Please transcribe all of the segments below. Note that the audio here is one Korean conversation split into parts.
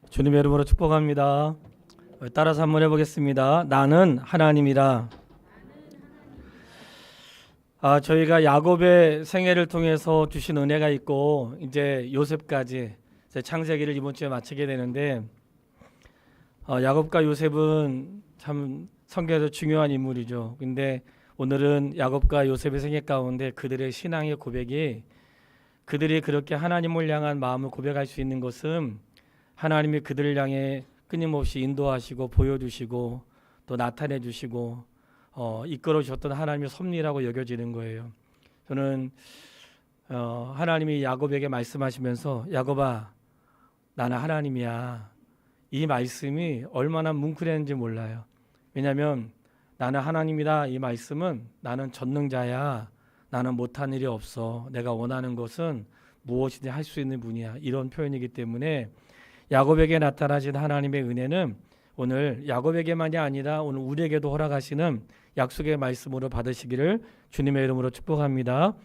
주님의 이름으로 축복합니다. 따라서 한번 해보겠습니다. 나는 하나님이라. 저희가 야곱의 생애를 통해서 주신 은혜가 있고 이제 요셉까지 창세기를 이번 주에 마치게 되는데 야곱과 요셉은 참 성경에서 중요한 인물이죠. 근데 오늘은 야곱과 요셉의 생애 가운데 그들의 신앙의 고백이 그들이 그렇게 하나님을 향한 마음을 고백할 수 있는 것은 하나님이 그들을 향해 끊임없이 인도하시고 보여주시고 또 나타내 주시고 이끌어 주셨던 하나님의 섭리라고 여겨지는 거예요. 저는 하나님이 야곱에게 말씀하시면서 야곱아 나는 하나님이야, 이 말씀이 얼마나 뭉클했는지 몰라요. 왜냐하면 나는 하나님이다 이 말씀은 나는 전능자야, 나는 못한 일이 없어, 내가 원하는 것은 무엇이든 할 수 있는 분이야, 이런 표현이기 때문에 야곱에게 나타나신 하나님의 은혜는 오늘 야곱에게만이 아니라 오늘 우리에게도 허락하시는 약속의 말씀으로 받으시기를 주님의 이름으로 축복합니다.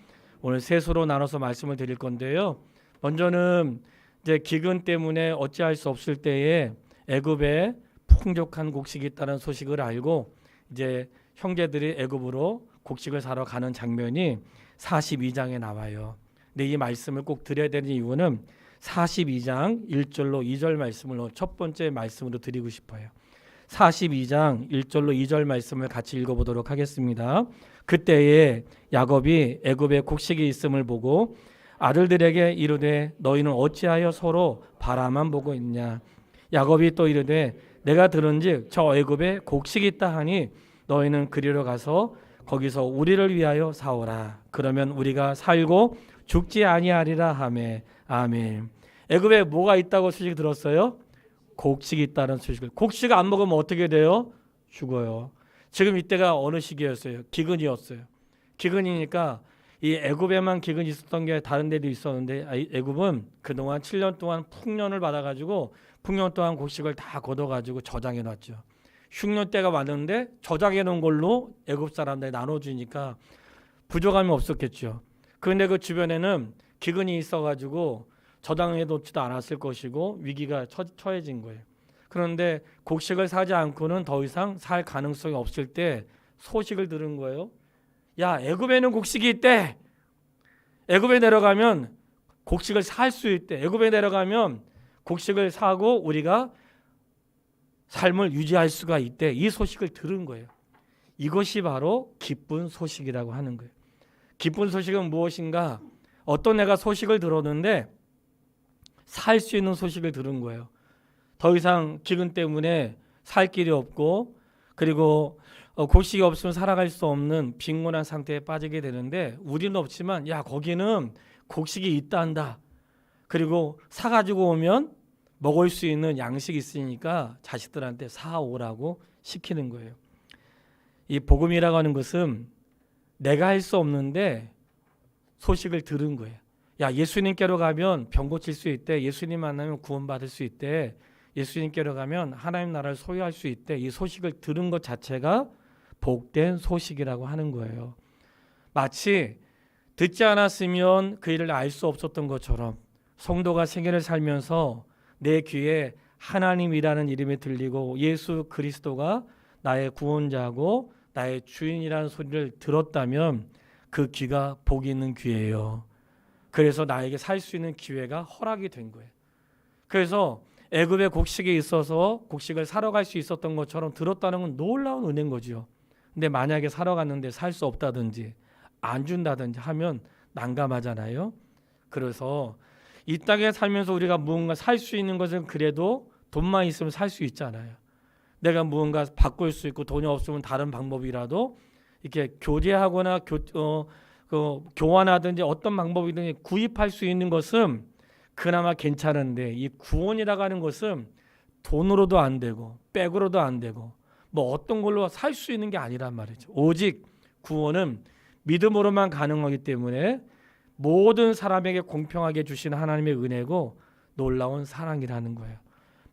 오늘 셋으로 나눠서 말씀을 드릴 건데요. 먼저는 이제 기근 때문에 어찌할 수 없을 때에 애굽에 풍족한 곡식이 있다는 소식을 알고 이제 형제들이 애굽으로 곡식을 사러 가는 장면이 42장에 나와요. 근데 이 말씀을 꼭 드려야 되는 이유는 42장 1절로 2절 말씀을 첫 번째 말씀으로 드리고 싶어요. 42장 1절로 2절 말씀을 같이 읽어보도록 하겠습니다. 그때에 야곱이 애굽에 곡식이 있음을 보고 아들들에게 이르되 너희는 어찌하여 서로 바라만 보고 있냐. 야곱이 또 이르되 내가 들은즉 저 애굽에 곡식이 있다 하니 너희는 그리로 가서 거기서 우리를 위하여 사오라. 그러면 우리가 살고 죽지 아니하리라 하매. 아멘. 애굽에 뭐가 있다고 소식 들었어요? 곡식이 있다는 소식을. 곡식 안 먹으면 어떻게 돼요? 죽어요. 지금 이때가 어느 시기였어요? 기근이었어요. 기근이니까 이 애굽에만 기근이 있었던 게 다른 데도 있었는데 애굽은 그동안 7년 동안 풍년을 받아가지고 풍년 동안 곡식을 다 걷어가지고 저장해 놨죠. 흉년 때가 왔는데 저장해 놓은 걸로 애굽 사람들이 나눠주니까 부족함이 없었겠죠. 그런데 그 주변에는 기근이 있어가지고 저장해 놓지도 않았을 것이고 위기가 처해진 거예요. 그런데 곡식을 사지 않고는 더 이상 살 가능성이 없을 때 소식을 들은 거예요. 야, 애굽에는 곡식이 있대. 애굽에 내려가면 곡식을 살 수 있대. 애굽에 내려가면 곡식을 사고 우리가 삶을 유지할 수가 있대. 이 소식을 들은 거예요. 이것이 바로 기쁜 소식이라고 하는 거예요. 기쁜 소식은 무엇인가? 어떤 애가 소식을 들었는데 살 수 있는 소식을 들은 거예요. 더 이상 기근 때문에 살 길이 없고 그리고 곡식이 없으면 살아갈 수 없는 빈곤한 상태에 빠지게 되는데 우리는 없지만 야, 거기는 곡식이 있단다. 그리고 사가지고 오면 먹을 수 있는 양식이 있으니까 자식들한테 사오라고 시키는 거예요. 이 복음이라고 하는 것은 내가 할 수 없는데 소식을 들은 거예요. 야, 예수님께로 가면 병 고칠 수 있대. 예수님 만나면 구원받을 수 있대. 예수님께로 가면 하나님 나라를 소유할 수 있대. 이 소식을 들은 것 자체가 복된 소식이라고 하는 거예요. 마치 듣지 않았으면 그 일을 알 수 없었던 것처럼 성도가 생애를 살면서 내 귀에 하나님이라는 이름이 들리고 예수 그리스도가 나의 구원자고 나의 주인이라는 소리를 들었다면 그 귀가 복이 있는 귀예요. 그래서 나에게 살 수 있는 기회가 허락이 된 거예요. 그래서 애굽에 곡식이 있어서 곡식을 사러 갈 수 있었던 것처럼 들었다는 건 놀라운 은혜인 거죠. 근데 만약에 사러 갔는데 살 수 없다든지 안 준다든지 하면 난감하잖아요. 그래서 이 땅에 살면서 우리가 무언가 살 수 있는 것은 그래도 돈만 있으면 살 수 있잖아요. 내가 무언가 바꿀 수 있고 돈이 없으면 다른 방법이라도 이렇게 교제하거나 교환하든지 어떤 방법이든 구입할 수 있는 것은 그나마 괜찮은데 이 구원이라고 하는 것은 돈으로도 안 되고 백으로도 안 되고 뭐 어떤 걸로 살 수 있는 게 아니란 말이죠. 오직 구원은 믿음으로만 가능하기 때문에 모든 사람에게 공평하게 주신 하나님의 은혜고 놀라운 사랑이라는 거예요.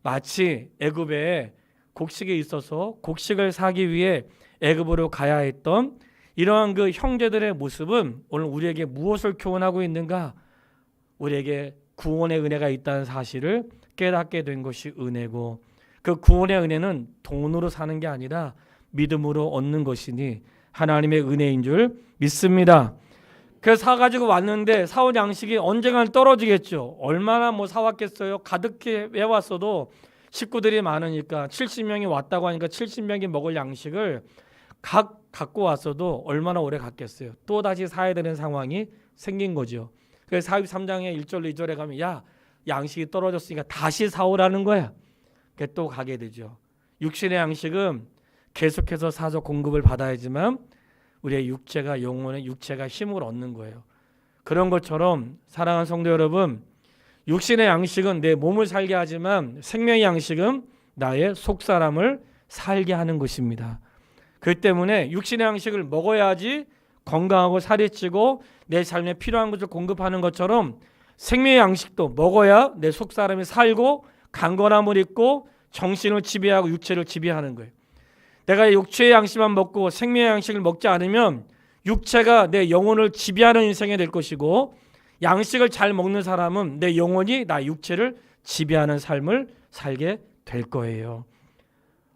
마치 애굽에 곡식이 있어서 곡식을 사기 위해 애굽으로 가야 했던 이러한 그 형제들의 모습은 오늘 우리에게 무엇을 교훈하고 있는가? 우리에게 구원의 은혜가 있다는 사실을 깨닫게 된 것이 은혜고, 그 구원의 은혜는 돈으로 사는 게 아니라 믿음으로 얻는 것이니 하나님의 은혜인 줄 믿습니다. 그래서 사가지고 왔는데 사온 양식이 언젠가는 떨어지겠죠. 얼마나 사왔겠어요. 가득히 외왔어도 식구들이 많으니까 70명이 왔다고 하니까 70명이 먹을 양식을 갖고 왔어도 얼마나 오래 갔겠어요. 또 다시 사야 되는 상황이 생긴 거죠. 그래서 43장의 1절로 2절에 가면 야, 양식이 떨어졌으니까 다시 사오라는 거야. 그래서 또 가게 되죠. 육신의 양식은 계속해서 사서 공급을 받아야지만 우리의 육체가, 영혼의 육체가 힘을 얻는 거예요. 그런 것처럼 사랑하는 성도 여러분, 육신의 양식은 내 몸을 살게 하지만 생명의 양식은 나의 속사람을 살게 하는 것입니다. 그렇기 때문에 육신의 양식을 먹어야지 건강하고 살이 찌고 내 삶에 필요한 것을 공급하는 것처럼 생명의 양식도 먹어야 내 속사람이 살고 강건함을 입고 정신을 지배하고 육체를 지배하는 거예요. 내가 육체의 양식만 먹고 생명의 양식을 먹지 않으면 육체가 내 영혼을 지배하는 인생이 될 것이고, 양식을 잘 먹는 사람은 내 영혼이 나 육체를 지배하는 삶을 살게 될 거예요.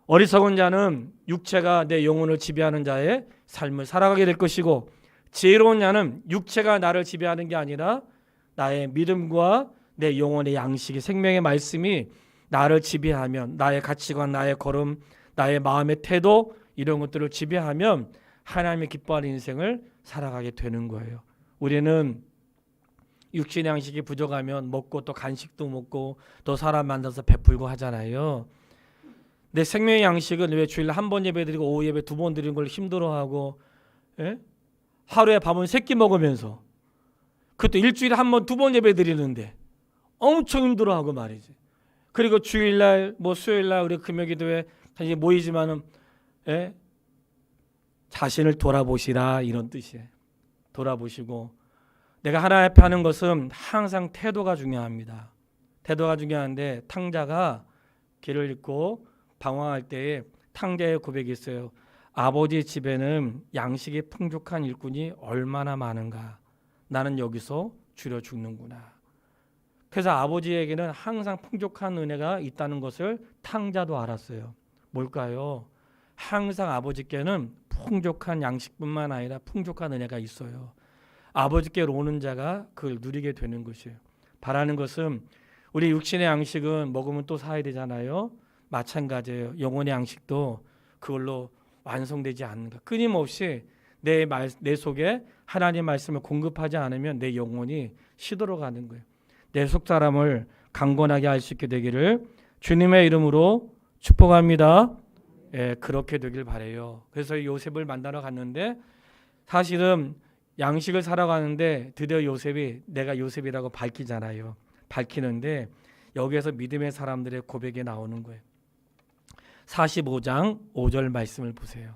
어리석은 자는 육체가 내 영혼을 지배하는 자의 삶을 살아가게 될 것이고, 지혜로운 자는 육체가 나를 지배하는 게 아니라 나의 믿음과 내 영혼의 양식이, 생명의 말씀이 나를 지배하면, 나의 가치관, 나의 걸음, 나의 마음의 태도, 이런 것들을 지배하면 하나님의 기뻐하는 인생을 살아가게 되는 거예요. 우리는 육신의 양식이 부족하면 먹고 또 간식도 먹고 또 사람 만나서 베풀고 하잖아요. 내 생명의 양식은 왜 주일에 한 번 예배 드리고 오후 예배 2번 드리는 걸 힘들어하고, 하루에 밥은 3끼 먹으면서, 그것도 일주일에 한 번 2번 예배 드리는데 엄청 힘들어하고 말이지. 그리고 주일날 수요일날 우리 금요기도회 다시 모이지만은 자신을 돌아보시라, 이런 뜻이에요. 돌아보시고, 내가 하나님 앞에 하는 것은 항상 태도가 중요합니다. 태도가 중요한데, 탕자가 길을 잃고 방황할 때에 탕자의 고백이 있어요. 아버지 집에는 양식이 풍족한 일꾼이 얼마나 많은가. 나는 여기서 줄여 죽는구나. 그래서 아버지에게는 항상 풍족한 은혜가 있다는 것을 탕자도 알았어요. 뭘까요? 항상 아버지께는 풍족한 양식뿐만 아니라 풍족한 은혜가 있어요. 아버지께로 오는 자가 그걸 누리게 되는 것이에요. 바라는 것은 우리 육신의 양식은 먹으면 또 사야 되잖아요. 마찬가지예요. 영혼의 양식도 그걸로 완성되지 않는가. 끊임없이 내 속에 하나님의 말씀을 공급하지 않으면 내 영혼이 시들어가는 거예요. 내 속사람을 강건하게 할 수 있게 되기를 주님의 이름으로 축복합니다. 그렇게 되길 바라요. 그래서 요셉을 만나러 갔는데, 사실은 양식을 사러 가는데 드디어 요셉이 내가 요셉이라고 밝히잖아요. 밝히는데 여기에서 믿음의 사람들의 고백이 나오는 거예요. 45장 5절 말씀을 보세요.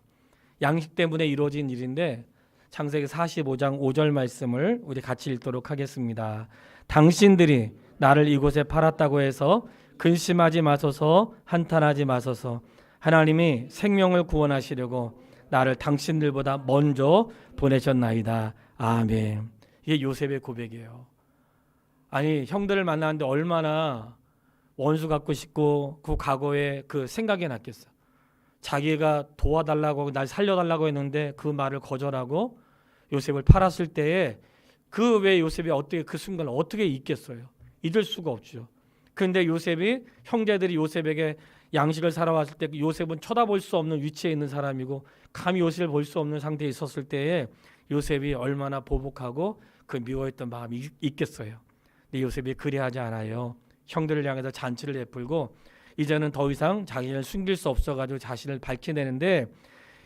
양식 때문에 이루어진 일인데 창세기 45장 5절 말씀을 우리 같이 읽도록 하겠습니다. 당신들이 나를 이곳에 팔았다고 해서 근심하지 마소서, 한탄하지 마소서. 하나님이 생명을 구원하시려고 나를 당신들보다 먼저 보내셨나이다. 아멘. 이게 요셉의 고백이에요. 아니, 형들을 만났는데 얼마나 원수 갖고 싶고 그 과거에 그 생각이 났겠어. 자기가 도와달라고, 날 살려달라고 했는데 그 말을 거절하고 요셉을 팔았을 때에 그 왜 요셉이 어떻게 그 순간을 어떻게 잊겠어요? 잊을 수가 없죠. 그런데 요셉이, 형제들이 요셉에게 양식을 사러 왔을 때 요셉은 쳐다볼 수 없는 위치에 있는 사람이고 감히 요셉을 볼 수 없는 상태에 있었을 때에 요셉이 얼마나 보복하고 그 미워했던 마음이 있겠어요. 근데 요셉이 그리하지 않아요. 형들을 향해서 잔치를 베풀고 이제는 더 이상 자기를 숨길 수 없어가지고 자신을 밝혀내는데,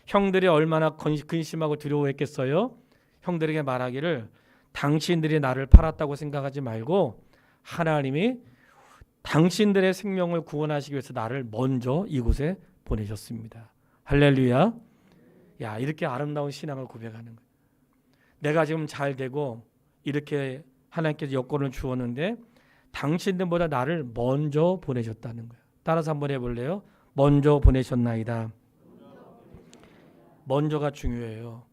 형들이 얼마나 근심하고 두려워했겠어요. 형들에게 말하기를 당신들이 나를 팔았다고 생각하지 말고 하나님이 당신들의 생명을 구원하시기 위해서 나를 먼저 이곳에 보내셨습니다. 할렐루야. 야, 이렇게 아름다운 신앙을 고백하는 거예요. 내가 지금 잘 되고 이렇게 하나님께서 여건을 주었는데 당신들보다 나를 먼저 보내셨다는 거예요. 따라서 한번 해볼래요? 먼저 보내셨나이다. 먼저가 중요해요.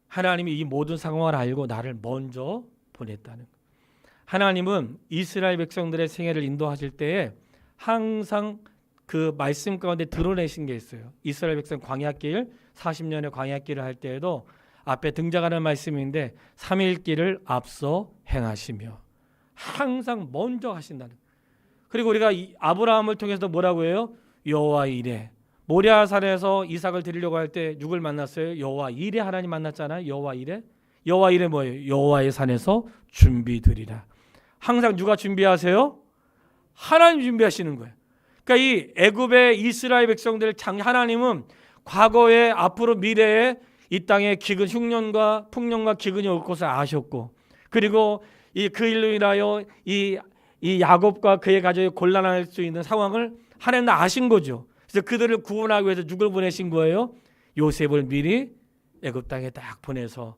하나님이 이 모든 상황을 알고 나를 먼저 보냈다는 거예요. 하나님은 이스라엘 백성들의 생애를 인도하실 때에 항상 그 말씀 가운데 드러내신 게 있어요. 이스라엘 백성 광야길 40년의 광야길을 할 때에도 앞에 등장하는 말씀인데 3일길을 앞서 행하시며 항상 먼저 하신다는. 그리고 우리가 아브라함을 통해서 뭐라고 해요? 여호와 이레. 모리아산에서 이삭을 드리려고 할 때 누굴 만났어요? 여호와 이레 하나님 만났잖아요. 여호와 이레. 여호와 이레 뭐예요? 여호와의 산에서 준비드리라. 항상 누가 준비하세요? 하나님 준비하시는 거예요. 그러니까 이 애굽의 이스라엘 백성들 하나님은 과거에 앞으로 미래에 이 땅에 기근 흉년과 풍년과 기근이 올 것을 아셨고, 그리고 그 일로 인하여 이 야곱과 그의 가족이 곤란할 수 있는 상황을 하나님은 아신 거죠. 그래서 그들을 구원하기 위해서 누굴 보내신 거예요? 요셉을 미리 애굽 땅에 딱 보내서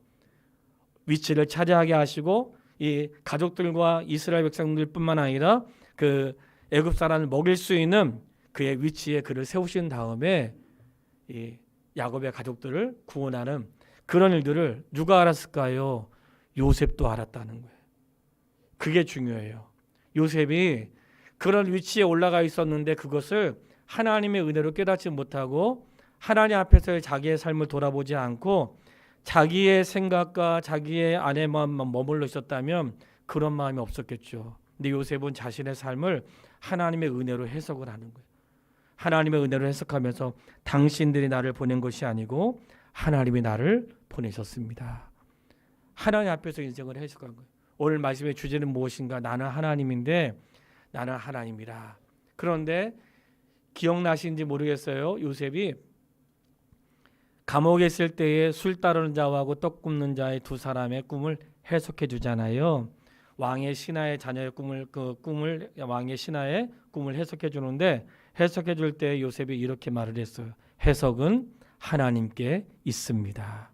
위치를 차지하게 하시고 이 가족들과 이스라엘 백성들뿐만 아니라 그 애굽 사람을 먹일 수 있는 그의 위치에 그를 세우신 다음에 이 야곱의 가족들을 구원하는 그런 일들을 누가 알았을까요? 요셉도 알았다는 거예요. 그게 중요해요. 요셉이 그런 위치에 올라가 있었는데 그것을 하나님의 은혜로 깨닫지 못하고 하나님 앞에서 자기의 삶을 돌아보지 않고 자기의 생각과 자기의 안에만 머물러 있었다면 그런 마음이 없었겠죠. 근데 요셉은 자신의 삶을 하나님의 은혜로 해석을 하는 거예요. 하나님의 은혜로 해석하면서 당신들이 나를 보낸 것이 아니고 하나님이 나를 보내셨습니다. 하나님 앞에서 인생을 해석한 거예요. 오늘 말씀의 주제는 무엇인가? 나는 하나님인데 나는 하나님이라. 그런데 기억나시는지 모르겠어요. 요셉이 감옥에 있을 때에 술 따르는 자하고 떡 굽는 자의 두 사람의 꿈을 해석해 주잖아요. 왕의 신하의 자녀의 꿈을 왕의 신하의 꿈을 해석해 주는데 해석해 줄 때 요셉이 이렇게 말을 했어요. 해석은 하나님께 있습니다.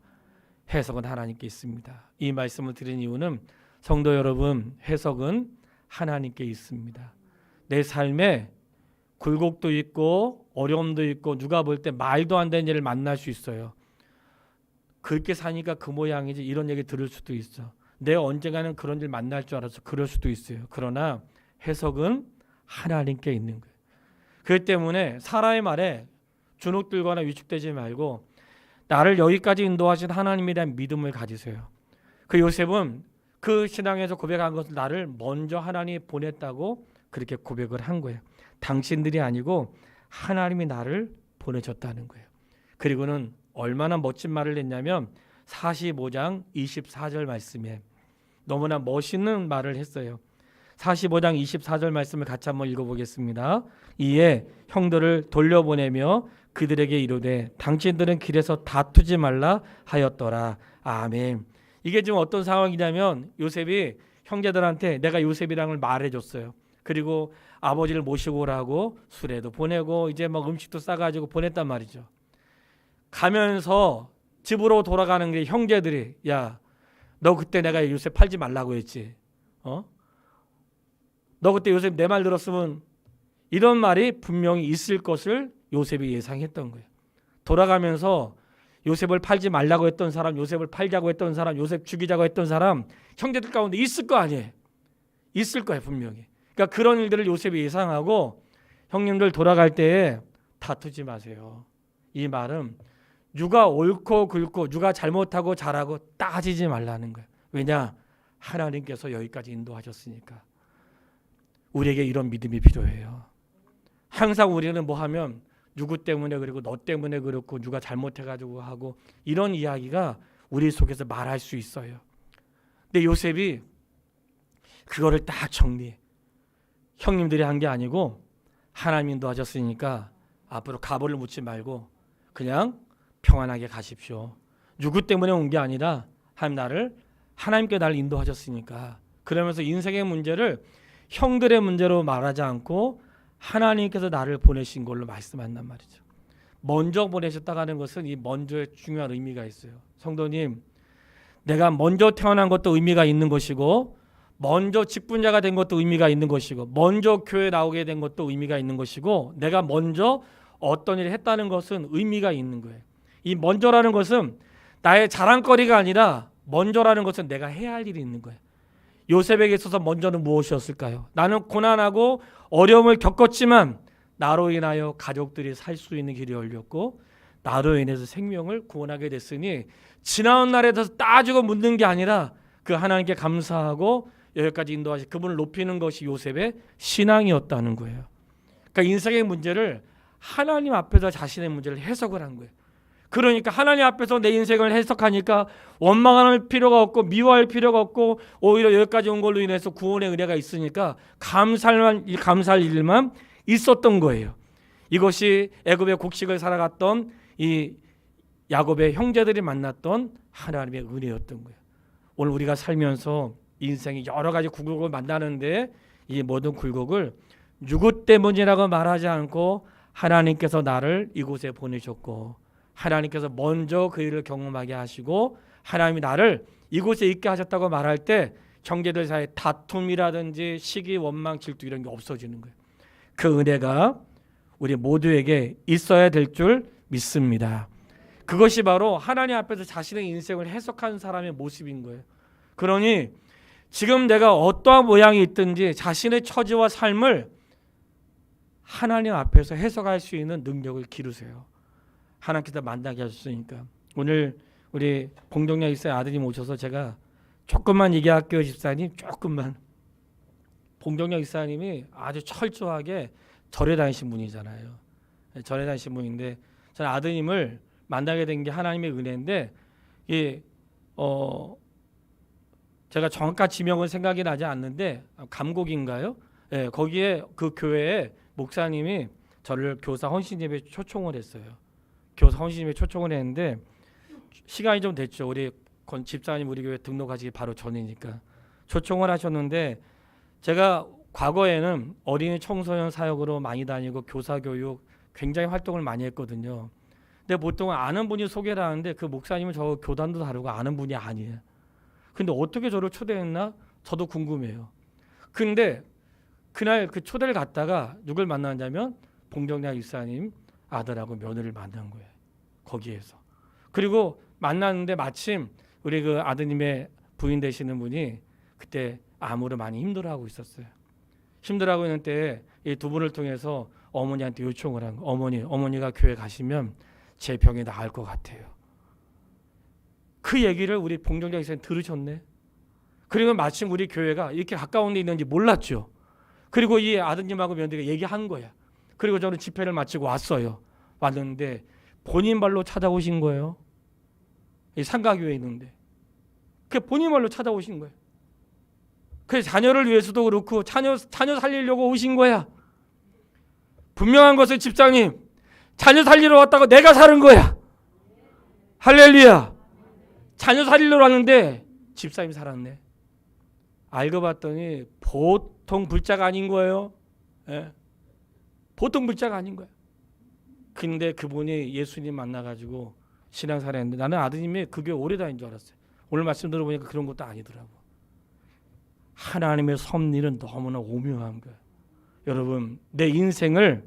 해석은 하나님께 있습니다. 이 말씀을 드린 이유는 성도 여러분, 해석은 하나님께 있습니다. 내 삶에 굴곡도 있고 어려움도 있고 누가 볼 때 말도 안 되는 일을 만날 수 있어요. 그렇게 사니까 그 모양이지 이런 얘기 들을 수도 있어. 내가 언젠가는 그런 일 만날 줄 알아서 그럴 수도 있어요. 그러나 해석은 하나님께 있는 거예요. 그렇기 때문에 사람의 말에 주눅들거나 위축되지 말고 나를 여기까지 인도하신 하나님에 대한 믿음을 가지세요. 그 요셉은 그 신앙에서 고백한 것을 나를 먼저 하나님이 보냈다고 그렇게 고백을 한 거예요. 당신들이 아니고 하나님이 나를 보내셨다는 거예요. 그리고는 얼마나 멋진 말을 했냐면 45장 24절 말씀에 너무나 멋있는 말을 했어요. 45장 24절 말씀을 같이 한번 읽어보겠습니다. 이에 형들을 돌려보내며 그들에게 이르되 당신들은 길에서 다투지 말라 하였더라. 아멘. 이게 지금 어떤 상황이냐면 요셉이 형제들한테 내가 요셉이라는 걸 말해줬어요. 그리고 아버지를 모시고 오라고 수레도 보내고 이제 막 음식도 싸가지고 보냈단 말이죠. 가면서 집으로 돌아가는 게 형제들이 야, 너 그때 내가 요셉 팔지 말라고 했지. 너 그때 요셉 내 말 들었으면 이런 말이 분명히 있을 것을 요셉이 예상했던 거예요. 돌아가면서 요셉을 팔지 말라고 했던 사람, 요셉을 팔자고 했던 사람, 요셉 죽이자고 했던 사람 형제들 가운데 있을 거 아니에요. 있을 거예요 분명히. 그러니까 그런 일들을 요셉이 예상하고 형님들 돌아갈 때에 다투지 마세요. 이 말은 누가 옳고 굵고 누가 잘못하고 잘하고 따지지 말라는 거예요. 왜냐? 하나님께서 여기까지 인도하셨으니까. 우리에게 이런 믿음이 필요해요. 항상 우리는 뭐 하면 누구 때문에 그리고 너 때문에 그렇고 누가 잘못해가지고 하고 이런 이야기가 우리 속에서 말할 수 있어요. 근데 요셉이 그거를 딱 정리해. 형님들이 한 게 아니고 하나님 인도하셨으니까 앞으로 가보를 묻지 말고 그냥 평안하게 가십시오. 누구 때문에 온 게 아니라 하나님께 나를 인도하셨으니까. 그러면서 인생의 문제를 형들의 문제로 말하지 않고 하나님께서 나를 보내신 걸로 말씀한단 말이죠. 먼저 보내셨다고 하는 것은 이 먼저의 중요한 의미가 있어요. 성도님, 내가 먼저 태어난 것도 의미가 있는 것이고 먼저 직분자가 된 것도 의미가 있는 것이고 먼저 교회 나오게 된 것도 의미가 있는 것이고 내가 먼저 어떤 일을 했다는 것은 의미가 있는 거예요. 이 먼저라는 것은 나의 자랑거리가 아니라 먼저라는 것은 내가 해야 할 일이 있는 거예요. 요셉에게 있어서 먼저는 무엇이었을까요? 나는 고난하고 어려움을 겪었지만 나로 인하여 가족들이 살 수 있는 길이 열렸고 나로 인해서 생명을 구원하게 됐으니 지나온 날에 대해서 따지고 묻는 게 아니라 그 하나님께 감사하고 여기까지 인도하시 그분을 높이는 것이 요셉의 신앙이었다는 거예요. 그러니까 인생의 문제를 하나님 앞에서 자신의 문제를 해석을 한 거예요. 그러니까 하나님 앞에서 내 인생을 해석하니까 원망할 필요가 없고 미워할 필요가 없고 오히려 여기까지 온 걸로 인해서 구원의 은혜가 있으니까 감사할 일만 있었던 거예요. 이것이 애굽의 곡식을 살아갔던 이 야곱의 형제들이 만났던 하나님의 은혜였던 거예요. 오늘 우리가 살면서 인생이 여러 가지 굴곡을 만나는데 이 모든 굴곡을 누구 때문이라고 말하지 않고 하나님께서 나를 이곳에 보내셨고 하나님께서 먼저 그 일을 경험하게 하시고 하나님이 나를 이곳에 있게 하셨다고 말할 때 형제들 사이에 다툼이라든지 시기, 원망, 질투 이런 게 없어지는 거예요. 그 은혜가 우리 모두에게 있어야 될 줄 믿습니다. 그것이 바로 하나님 앞에서 자신의 인생을 해석한 사람의 모습인 거예요. 그러니 지금 내가 어떠한 모양이 있든지 자신의 처지와 삶을 하나님 앞에서 해석할 수 있는 능력을 기르세요. 하나님께서 만나게 하셨으니까. 오늘 우리 봉동야 집사님 아드님 오셔서 제가 조금만 얘기할게요. 집사님 조금만. 봉동야 집사님이 아주 철저하게 절에 다니신 분이잖아요. 절에 다니신 분인데 저는 아드님을 만나게 된 게 하나님의 은혜인데 제가 정확한 지명은 생각이 나지 않는데 감곡인가요? 네, 거기에 그 교회에 목사님이 저를 교사 헌신 예배에 초청을 했어요. 교사 헌신 예배에 초청을 했는데 시간이 좀 됐죠. 우리 집사님 우리 교회 등록하시기 바로 전이니까 초청을 하셨는데 제가 과거에는 어린이 청소년 사역으로 많이 다니고 교사 교육 굉장히 활동을 많이 했거든요. 근데 보통 아는 분이 소개를 하는데 그 목사님은 저 교단도 다르고 아는 분이 아니에요. 근데 어떻게 저를 초대했나? 저도 궁금해요. 근데 그날 그 초대를 갔다가 누굴 만났냐면 봉정량 집사님 아들하고 며느리를 만난 거예요. 거기에서. 그리고 만났는데 마침 우리 그 아드님의 부인 되시는 분이 그때 암으로 많이 힘들어하고 있었어요. 힘들어하고 있는 때에 이 두 분을 통해서 어머니한테 요청을 한 거예요. 어머니가 교회 가시면 제 병이 나을 것 같아요. 그 얘기를 우리 봉정자 집사님 들으셨네. 그리고 마침 우리 교회가 이렇게 가까운 데 있는지 몰랐죠. 그리고 이 아드님하고 며느리가 얘기한 거야. 그리고 저는 집회를 마치고 왔어요. 왔는데 본인 발로 찾아오신 거예요. 이 상가교회에 있는데. 그 본인 발로 찾아오신 거예요. 그 자녀를 위해서도 그렇고 자녀 살리려고 오신 거야. 분명한 것은 집사님 자녀 살리러 왔다고 내가 사는 거야. 할렐루야. 자녀 살리러 왔는데 집사님이 살았네. 알고 봤더니 보통 불자가 아닌 거예요. 예. 보통 불자가 아닌 거야. 근데 그분이 예수님 만나가지고 신앙생활 했는데 나는 아드님이 그 교회 오래 다닌 줄 알았어요. 오늘 말씀 들어보니까 그런 것도 아니더라고. 하나님의 섭리는 너무나 오묘한 거예요. 여러분 내 인생을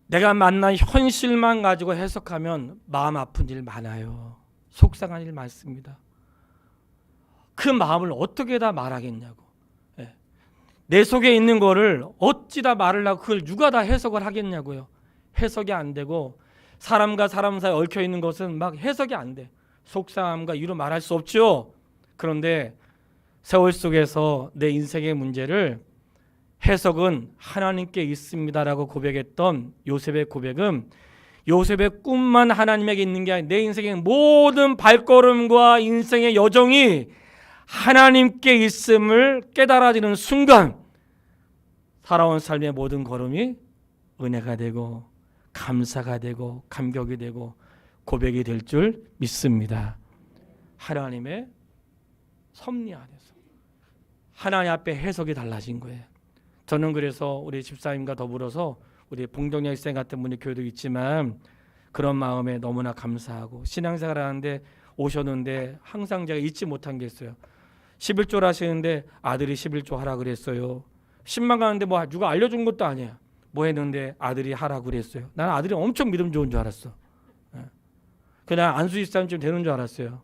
내가 만난 현실만 가지고 해석하면 마음 아픈 일 많아요. 속상한 일 많습니다. 그 마음을 어떻게 다 말하겠냐고. 내 속에 있는 거를 어찌 다 말을 하고 그걸 누가 다 해석을 하겠냐고요. 해석이 안 되고 사람과 사람 사이에 얽혀 있는 것은 막 해석이 안 돼. 속상함과 이루 말할 수 없죠. 그런데 세월 속에서 내 인생의 문제를 해석은 하나님께 있습니다라고 고백했던 요셉의 고백은 요셉의 꿈만 하나님에게 있는 게 아니라 내 인생의 모든 발걸음과 인생의 여정이 하나님께 있음을 깨달아지는 순간 살아온 삶의 모든 걸음이 은혜가 되고 감사가 되고 감격이 되고 고백이 될 줄 믿습니다. 하나님의 섭리 안에서 하나님 앞에 해석이 달라진 거예요. 저는 그래서 우리 집사님과 더불어서 우리 봉정야 집사님 같은 분이 교회도 있지만 그런 마음에 너무나 감사하고 신앙생활 하는데 오셨는데 항상 제가 잊지 못한 게 있어요. 11조를 하시는데 아들이 11조 하라 그랬어요. 10만 가는데 뭐 누가 알려준 것도 아니야. 뭐 했는데 아들이 하라 그랬어요. 나는 아들이 엄청 믿음 좋은 줄 알았어. 그냥 안수 집사님쯤 되는 줄 알았어요.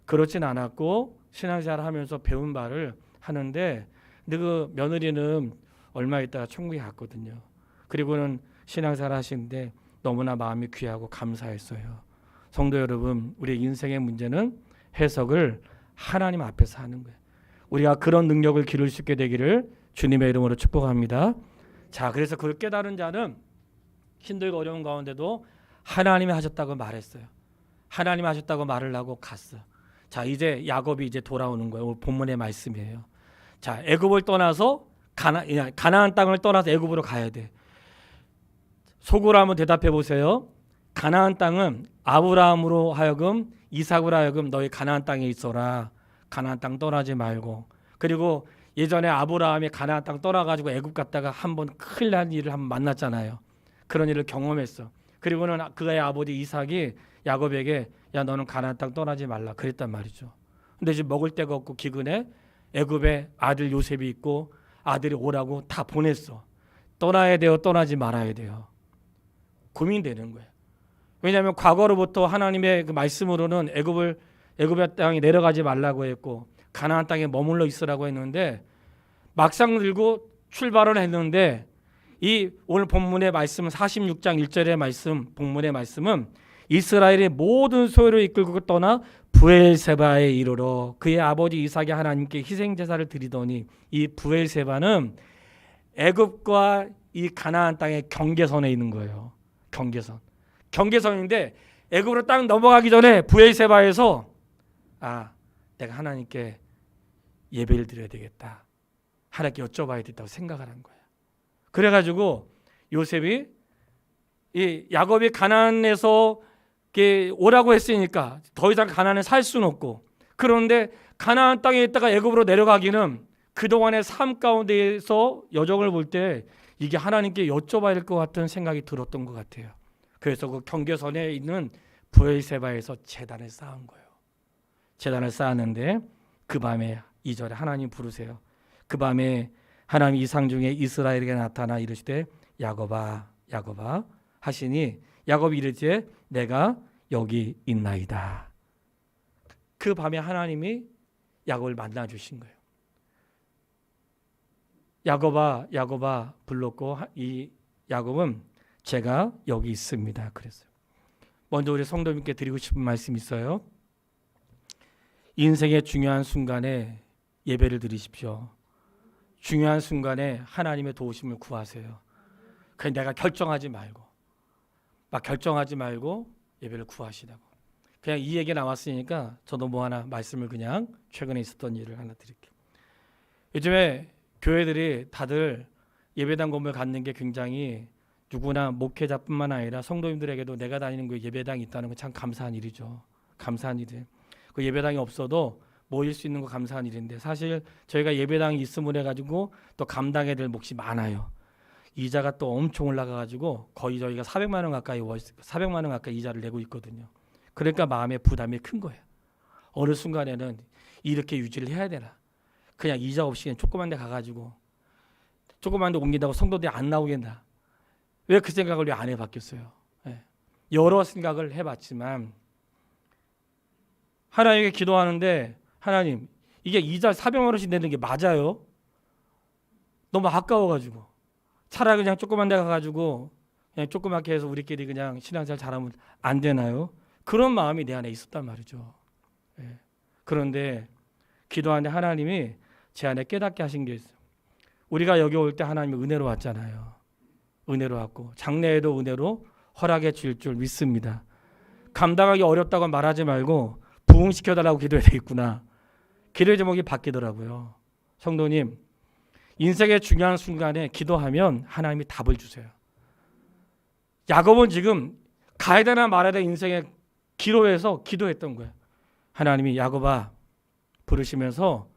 그렇진 않았고 신앙생활을 하면서 배운 말을 하는데, 근데 그 며느리는 얼마 있다가 천국에 갔거든요. 그리고는 신앙생활 하시는데 너무나 마음이 귀하고 감사했어요. 성도 여러분, 우리의 인생의 문제는 해석을 하나님 앞에서 하는 거예요. 우리가 그런 능력을 기를 수 있게 되기를 주님의 이름으로 축복합니다. 자, 그래서 그걸 깨달은 자는 힘들고 어려운 가운데도 하나님이 하셨다고 말했어요. 하나님이 하셨다고 말을 하고 갔어. 자, 이제 야곱이 이제 돌아오는 거예요. 오늘 본문의 말씀이에요. 자, 애굽을 떠나서 가나안 땅을 떠나서 애굽으로 가야 돼. 속으로 한번 대답해 보세요. 가나안 땅은 아브라함으로 하여금, 이삭으로 하여금 너희 가나안 땅에 있어라. 가나안 땅 떠나지 말고. 그리고 예전에 아브라함이 가나안 땅 떠나가지고 애굽 갔다가 한번 큰일 난 일을 한번 만났잖아요. 그런 일을 경험했어. 그리고는 그의 아버지 이삭이 야곱에게 야, 너는 가나안 땅 떠나지 말라 그랬단 말이죠. 근데 지금 먹을 데가 없고 기근에 애굽에 아들 요셉이 있고 아들이 오라고 다 보냈어. 떠나야 돼요, 떠나지 말아야 돼요. 고민되는 거예요. 왜냐하면 과거로부터 하나님의 그 말씀으로는 애굽의 땅에 내려가지 말라고 했고 가나안 땅에 머물러 있으라고 했는데, 막상 들고 출발을 했는데 이 오늘 본문의 말씀은 46장 1절의 말씀, 본문의 말씀은 이스라엘의 모든 소유를 이끌고 떠나 브엘세바에 이르러 그의 아버지 이삭이 하나님께 희생 제사를 드리더니, 이 브엘세바는 애굽과 이 가나안 땅의 경계선에 있는 거예요. 경계선인데 애굽으로 딱 넘어가기 전에 브엘세바에서 내가 하나님께 예배를 드려야 되겠다, 하나님께 여쭤봐야 된다고 생각을 한 거예요. 그래가지고 요셉이 이 야곱이 가나안에서 오라고 했으니까 더 이상 가나안에 살 수는 없고, 그런데 가나안 땅에 있다가 애굽으로 내려가기는 그동안의 삶 가운데에서 여정을 볼 때 이게 하나님께 여쭤봐야 될 것 같은 생각이 들었던 것 같아요. 그래서 그 경계선에 있는 브엘세바에서 제단을 쌓은 거예요. 제단을 쌓았는데 그 밤에 2절에 하나님 부르세요. 그 밤에 하나님 이상 중에 이스라엘에게 나타나 이르시되 야곱아 야곱아 하시니 야곱이 이르되 내가 여기 있나이다. 그 밤에 하나님이 야곱을 만나 주신 거예요. 야곱아 야곱아 불렀고 이 야곱은 제가 여기 있습니다 그랬어요. 먼저 우리 성도님께 드리고 싶은 말씀이 있어요. 인생의 중요한 순간에 예배를 드리십시오. 중요한 순간에 하나님의 도우심을 구하세요. 그냥 내가 결정하지 말고 예배를 구하시라고. 그냥 이 얘기 나왔으니까 저도 뭐 하나 말씀을 그냥 최근에 있었던 일을 하나 드릴게요. 요즘에 교회들이 다들 예배당 건물 갖는 게 굉장히 누구나 목회자뿐만 아니라 성도님들에게도 내가 다니는 그 예배당이 있다는 건 참 감사한 일이죠. 감사한 일이에요. 그 예배당이 없어도 모일 수 있는 거 감사한 일인데, 사실 저희가 예배당이 있음을 해가지고 또 감당해야 될 몫이 많아요. 이자가 또 엄청 올라가가지고 거의 저희가 400만 원 가까이 이자를 내고 있거든요. 그러니까 마음의 부담이 큰 거예요. 어느 순간에는 이렇게 유지를 해야 되나? 그냥 이자 없이 그냥 조그만 데 가가지고 조그만 데 옮긴다고 성도들이 안 나오겠나? 왜 그 생각을 왜 안 해봤겠어요? 여러 생각을 해봤지만 하나님께 기도하는데, 하나님 이게 이자 400만 원씩 내는 게 맞아요? 너무 아까워가지고 차라리 그냥 조그만 데 가가지고 그냥 조그맣게 해서 우리끼리 그냥 신앙생활 잘하면 안 되나요? 그런 마음이 내 안에 있었단 말이죠. 그런데 기도하는데 하나님이 제 안에 깨닫게 하신 게 있어요. 우리가 여기 올 때 하나님이 은혜로 왔잖아요. 은혜로 왔고 장래에도 은혜로 허락해 줄 줄 믿습니다. 감당하기 어렵다고 말하지 말고 부흥시켜달라고 기도해야 되겠구나. 기도의 제목이 바뀌더라고요. 성도님, 인생의 중요한 순간에 기도하면 하나님이 답을 주세요. 야곱은 지금 가야 되나 말아야 되나 인생의 기로에서 기도했던 거예요. 하나님이 야곱아 부르시면서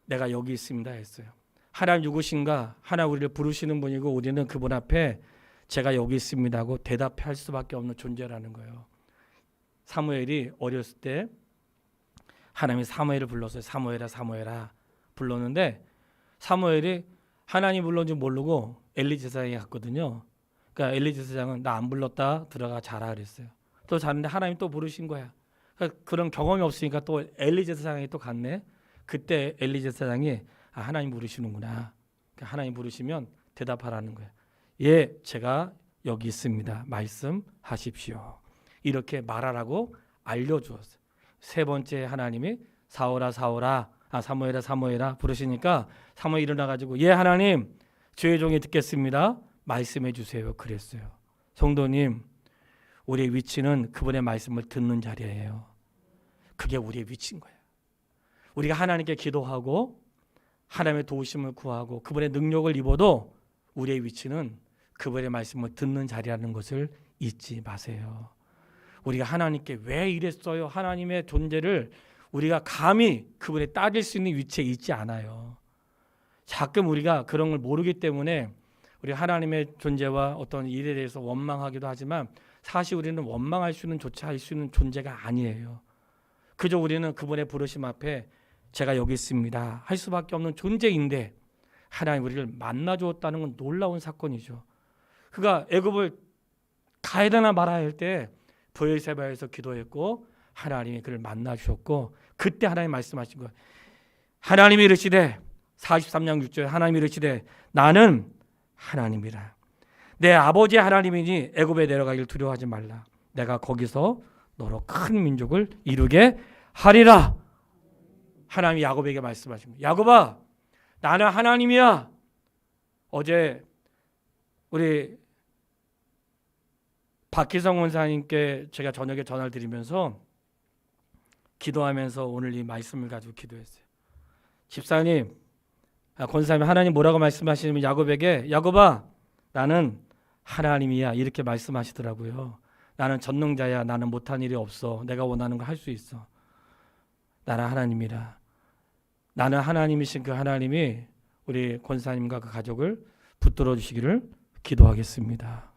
내가 여기 있습니다 했어요. 하나님 누구신가? 하나님 우리를 부르시는 분이고 우리는 그분 앞에 제가 여기 있습니다 하고 대답할 수밖에 없는 존재라는 거예요. 사무엘이 어렸을 때 하나님이 사무엘을 불렀어요. 사무엘아 불렀는데 사무엘이 하나님 불렀는지 모르고 엘리 제사장에 갔거든요. 그러니까 엘리 제사장은 나 안 불렀다 들어가 자라 그랬어요. 또 자는데 하나님 또 부르신 거야. 그런 경험이 없으니까 또 엘리 제사장이 또 갔네. 그때 엘리 제사장이 하나님 부르시는구나. 하나님 부르시면 대답하라는 거예요. 예, 제가 여기 있습니다. 말씀하십시오. 이렇게 말하라고 알려주었어요. 세 번째 하나님이 사무엘아 사무엘아 부르시니까 사무엘이 일어나가지고 예 하나님 주의 종이 듣겠습니다. 말씀해 주세요. 그랬어요. 성도님, 우리의 위치는 그분의 말씀을 듣는 자리예요. 그게 우리의 위치인 거예요. 우리가 하나님께 기도하고 하나님의 도우심을 구하고 그분의 능력을 입어도 우리의 위치는 그분의 말씀을 듣는 자리라는 것을 잊지 마세요. 우리가 하나님께 왜 이랬어요? 하나님의 존재를 우리가 감히 그분에 따질 수 있는 위치에 있지 않아요. 가끔 우리가 그런 걸 모르기 때문에 우리 하나님의 존재와 어떤 일에 대해서 원망하기도 하지만 사실 우리는 원망할 수 있는 조차 할 수 있는 존재가 아니에요. 그저 우리는 그분의 부르심 앞에 제가 여기 있습니다 할 수밖에 없는 존재인데 하나님 우리를 만나 주었다는 건 놀라운 사건이죠. 그가 애굽을 가야 되나 말아야 할 때 브엘세바에서 기도했고 하나님이 그를 만나 주셨고 그때 하나님 말씀하신 거예요. 하나님이 이르시되 43장 6절에 하나님이 이르시되 나는 하나님이라. 내 아버지 하나님이니 애굽에 내려가길 두려워하지 말라. 내가 거기서 너로 큰 민족을 이루게 하리라. 하나님이 야곱에게 말씀하십니다. 야곱아, 나는 하나님이야. 어제 우리 박희성 원사님께 제가 저녁에 전화를 드리면서 기도하면서 오늘 이 말씀을 가지고 기도했어요. 집사님, 권사님, 하나님 뭐라고 말씀하시냐면 야곱에게 야곱아, 나는 하나님이야 이렇게 말씀하시더라고요. 나는 전능자야. 나는 못한 일이 없어. 내가 원하는 거 할 수 있어. 나는 하나님이라. 나는 하나님이신 그 하나님이 우리 권사님과 그 가족을 붙들어 주시기를 기도하겠습니다.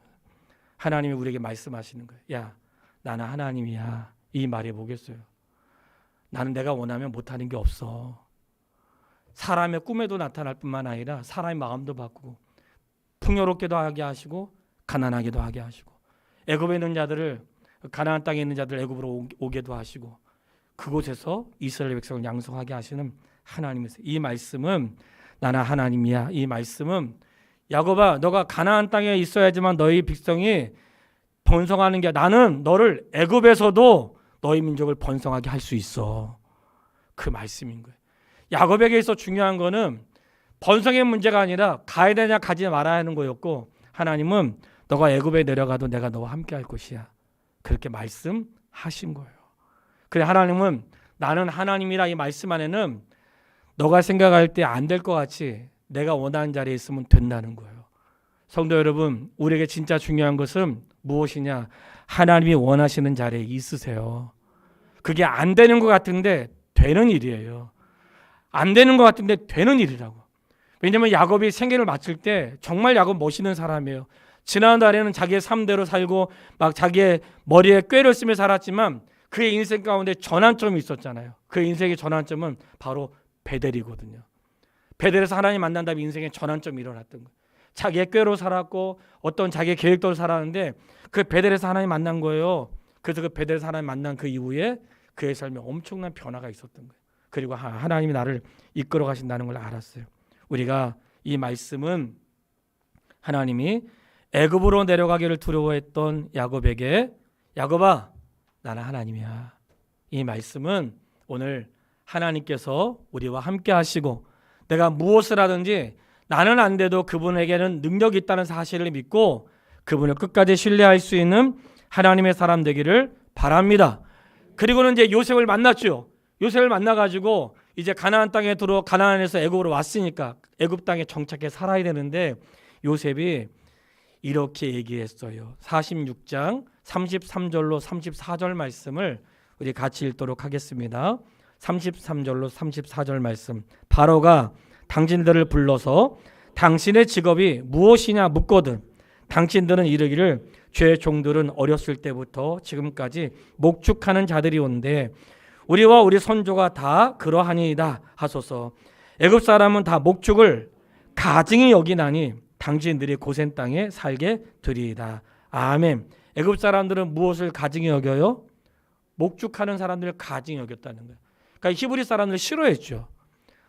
하나님이 우리에게 말씀하시는 거예요. 야, 나는 하나님이야. 이 말이 뭐겠어요? 나는 내가 원하면 못하는 게 없어. 사람의 꿈에도 나타날 뿐만 아니라 사람의 마음도 바꾸고 풍요롭게도 하게 하시고 가난하게도 하게 하시고 애굽에 있는 자들을 가나안 땅에 있는 자들을 애굽으로 오게도 하시고 그곳에서 이스라엘 백성을 양성하게 하시는 하나님이세요. 이 말씀은 나는 하나님이야. 이 말씀은 야곱아, 너가 가나안 땅에 있어야지만 너희 백성이 번성하는 게 나는 너를 애굽에서도 너희 민족을 번성하게 할 수 있어. 그 말씀인 거예요. 야곱에게 있어 중요한 거는 번성의 문제가 아니라 가야 되냐 가지 말아야 하는 거였고 하나님은 너가 애굽에 내려가도 내가 너와 함께 할 것이야. 그렇게 말씀하신 거예요. 그래 하나님은 나는 하나님이라 이 말씀 안에는 너가 생각할 때 안 될 것 같이 내가 원하는 자리에 있으면 된다는 거예요. 성도 여러분, 우리에게 진짜 중요한 것은 무엇이냐? 하나님이 원하시는 자리에 있으세요. 그게 안 되는 것 같은데 되는 일이에요. 안 되는 것 같은데 되는 일이라고. 왜냐하면 야곱이 생계를 마칠 때 정말 야곱 멋있는 사람이에요. 지난달에는 자기의 삶대로 살고 막 자기의 머리에 꾀를 쓰며 살았지만 그의 인생 가운데 전환점이 있었잖아요. 그의 인생의 전환점은 바로 베델이거든요. 베델에서 하나님 만난 다음에 인생의 전환점이 일어났던 거예요. 자기의 꾀로 살았고 어떤 자기의 계획대로 살았는데 그 베델에서 하나님 만난 거예요. 그래서 그 베델에서 하나님 만난 그 이후에 그의 삶에 엄청난 변화가 있었던 거예요. 그리고 하나님이 나를 이끌어 가신다는 걸 알았어요. 우리가 이 말씀은 하나님이 애굽으로 내려가기를 두려워했던 야곱에게 야곱아, 나는 하나님이야. 이 말씀은 오늘 하나님께서 우리와 함께 하시고 내가 무엇을 하든지 나는 안 돼도 그분에게는 능력이 있다는 사실을 믿고 그분을 끝까지 신뢰할 수 있는 하나님의 사람 되기를 바랍니다. 그리고는 이제 요셉을 만났죠. 요셉을 만나가지고 이제 가나안 땅에 가나안에서 애굽으로 왔으니까 애굽 땅에 정착해 살아야 되는데 요셉이 이렇게 얘기했어요. 46장 33절로 34절 말씀을 우리 같이 읽도록 하겠습니다. 33절로 34절 말씀. 바로가 당신들을 불러서 당신의 직업이 무엇이냐 묻거든 당신들은 이르기를 죄의 종들은 어렸을 때부터 지금까지 목축하는 자들이 온데 우리와 우리 선조가 다 그러하니이다 하소서. 애굽 사람은 다 목축을 가증히 여기나니 당신들이 고센 땅에 살게 되리이다. 아멘. 애굽 사람들은 무엇을 가증히 여겨요? 목축하는 사람들을 가증히 여겼다는 거예요. 그러니까 히브리 사람들을 싫어했죠.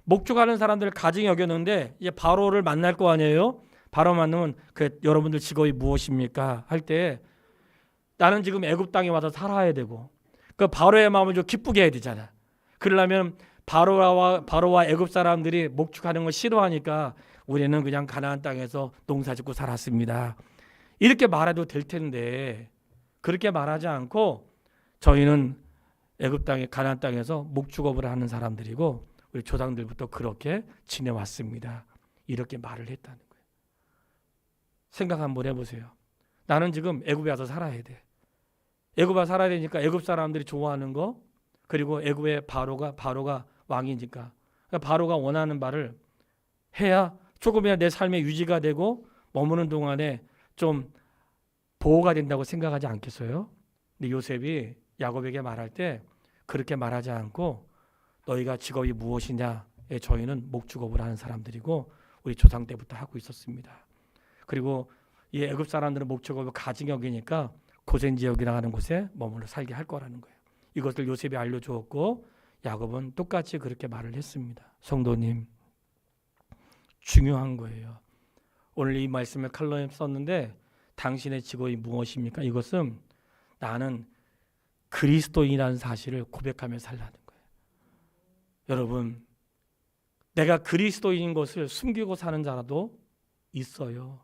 목축하는 사람들을 가증히 여겼는데 이제 바로를 만날 거 아니에요. 바로 만나면 여러분들 직업이 무엇입니까? 할 때 나는 지금 애굽 땅에 와서 살아야 되고 그 바로의 마음을 좀 기쁘게 해야 되잖아. 그러려면 바로와 애굽 사람들이 목축하는 걸 싫어하니까 우리는 그냥 가나안 땅에서 농사짓고 살았습니다. 이렇게 말해도 될 텐데 그렇게 말하지 않고 저희는 애굽 땅에 가나안 땅에서 목축업을 하는 사람들이고 우리 조상들부터 그렇게 지내왔습니다. 이렇게 말을 했다는 거예요. 생각 한번 해보세요. 나는 지금 애굽에 와서 살아야 돼. 애굽에 와서 살아야 되니까 애굽 사람들이 좋아하는 거 그리고 애굽의 바로가 왕이니까 바로가 원하는 말을 해야 조금이나 내 삶의 유지가 되고 머무는 동안에 좀 보호가 된다고 생각하지 않겠어요? 근데 요셉이 야곱에게 말할 때 그렇게 말하지 않고 너희가 직업이 무엇이냐에 저희는 목축업을 하는 사람들이고 우리 조상 때부터 하고 있었습니다. 그리고 이 애굽 사람들은 목축업을 가증히 여기니까 고센 지역이라 하는 곳에 머물러 살게 할 거라는 거예요. 이것을 요셉이 알려주었고 야곱은 똑같이 그렇게 말을 했습니다. 성도님, 중요한 거예요. 오늘 이 말씀을 칼럼에 썼는데 당신의 직업이 무엇입니까? 이것은 나는 그리스도인이라는 사실을 고백하며 살라는 거예요. 여러분, 내가 그리스도인인 것을 숨기고 사는 자라도 있어요.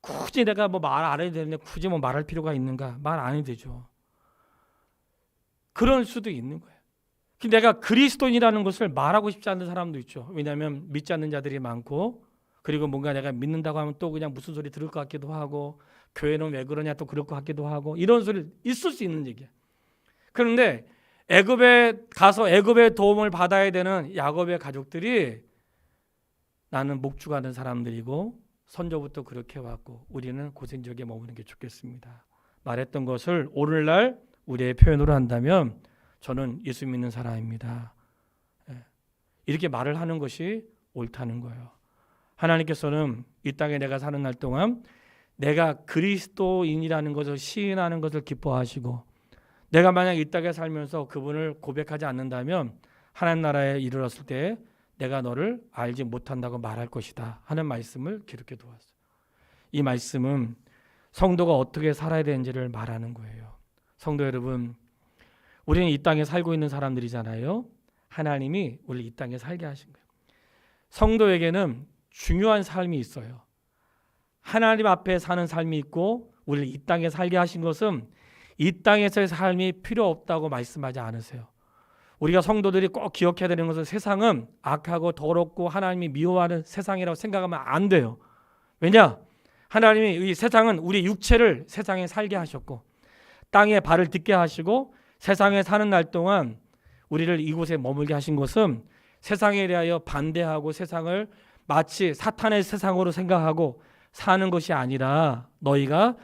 굳이 내가 말 안 해도 되는데 굳이 말할 필요가 있는가? 말 안 해도 되죠. 그럴 수도 있는 거예요. 내가 그리스도인이라는 것을 말하고 싶지 않은 사람도 있죠. 왜냐하면 믿지 않는 자들이 많고 그리고 뭔가 내가 믿는다고 하면 또 그냥 무슨 소리 들을 것 같기도 하고 교회는 왜 그러냐 또 그럴 것 같기도 하고 이런 소리 있을 수 있는 얘기야. 그런데 애굽에 가서 애굽의 도움을 받아야 되는 야곱의 가족들이 나는 목축하는 사람들이고 선조부터 그렇게 왔고 우리는 고센 지역에 머무는 게 좋겠습니다. 말했던 것을 오늘날 우리의 표현으로 한다면 저는 예수 믿는 사람입니다. 이렇게 말을 하는 것이 옳다는 거예요. 하나님께서는 이 땅에 내가 사는 날 동안 내가 그리스도인이라는 것을 시인하는 것을 기뻐하시고 내가 만약 이 땅에 살면서 그분을 고백하지 않는다면 하나님 나라에 이르렀을 때 내가 너를 알지 못한다고 말할 것이다 하는 말씀을 기록해 두었어요. 이 말씀은 성도가 어떻게 살아야 되는지를 말하는 거예요. 성도 여러분, 우리는 이 땅에 살고 있는 사람들이잖아요. 하나님이 우리 이 땅에 살게 하신 거예요. 성도에게는 중요한 삶이 있어요. 하나님 앞에 사는 삶이 있고 우리를 이 땅에 살게 하신 것은 이 땅에서의 삶이 필요 없다고 말씀하지 않으세요. 우리가 성도들이 꼭 기억해야 되는 것은 세상은 악하고 더럽고 하나님이 미워하는 세상이라고 생각하면 안 돼요. 왜냐? 하나님이 이 세상은 우리 육체를 세상에 살게 하셨고 땅에 발을 딛게 하시고 세상에 사는 날 동안 우리를 이곳에 머물게 하신 것은 세상에 대하여 반대하고 세상을 마치 사탄의 세상으로 생각하고 사는 것이 아니라 너희가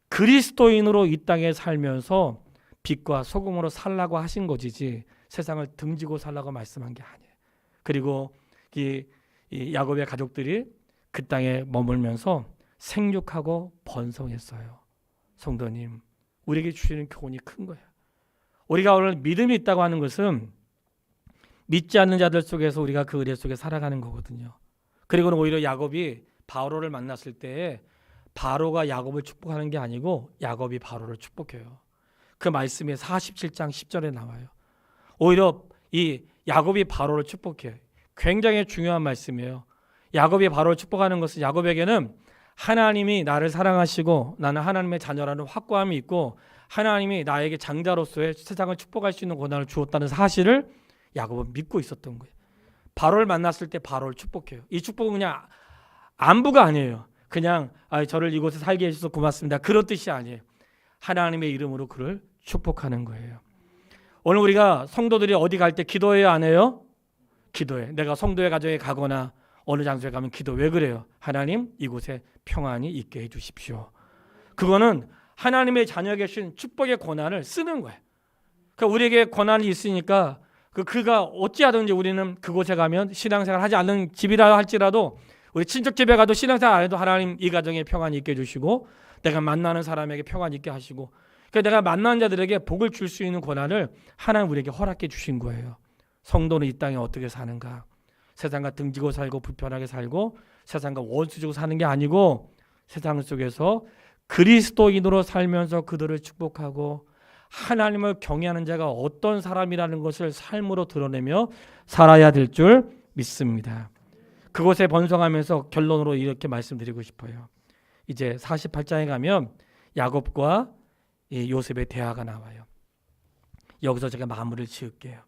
그리스도인으로 이 땅에 살면서 빛과 소금으로 살라고 하신 것이지 세상을 등지고 살라고 말씀한 게 아니에요. 그리고 이 야곱의 가족들이 그 땅에 머물면서 생육하고 번성했어요. 성도님, 우리에게 주시는 교훈이 큰 거예요. 우리가 오늘 믿음이 있다고 하는 것은 믿지 않는 자들 속에서 우리가 그 은혜 속에 살아가는 거거든요. 그리고는 오히려 야곱이 바로를 만났을 때 바로가 야곱을 축복하는 게 아니고 야곱이 바로를 축복해요. 그 말씀이 47장 10절에 나와요. 오히려 이 야곱이 바로를 축복해요. 굉장히 중요한 말씀이에요. 야곱이 바로를 축복하는 것은 야곱에게는 하나님이 나를 사랑하시고 나는 하나님의 자녀라는 확고함이 있고 하나님이 나에게 장자로서의 세상을 축복할 수 있는 권한을 주었다는 사실을 야곱은 믿고 있었던 거예요. 바로를 만났을 때 바로를 축복해요. 이 축복은 그냥 안부가 아니에요. 그냥 저를 이곳에 살게 해주셔서 고맙습니다. 그런 뜻이 아니에요. 하나님의 이름으로 그를 축복하는 거예요. 오늘 우리가 성도들이 어디 갈 때 기도해요, 안 해요? 기도해. 내가 성도의 가정에 가거나 어느 장소에 가면 기도. 왜 그래요? 하나님, 이곳에 평안이 있게 해주십시오. 그거는 하나님의 자녀에게 주신 축복의 권한을 쓰는 거예요. 그러니까 우리에게 권한이 있으니까 그가 어찌하든지 우리는 그곳에 가면 신앙생활 하지 않는 집이라 할지라도 우리 친척 집에 가도 신앙생활 안 해도 하나님 이 가정에 평안이 있게 해주시고 내가 만나는 사람에게 평안이 있게 하시고 그러니까 내가 만난 자들에게 복을 줄 수 있는 권한을 하나님 우리에게 허락해 주신 거예요. 성도는 이 땅에 어떻게 사는가? 세상과 등지고 살고 불편하게 살고 세상과 원수지고 사는 게 아니고 세상 속에서 그리스도인으로 살면서 그들을 축복하고 하나님을 경외하는 자가 어떤 사람이라는 것을 삶으로 드러내며 살아야 될 줄 믿습니다. 그곳에 번성하면서 결론으로 이렇게 말씀드리고 싶어요. 이제 48장에 가면 야곱과 요셉의 대화가 나와요. 여기서 제가 마무리를 지을게요.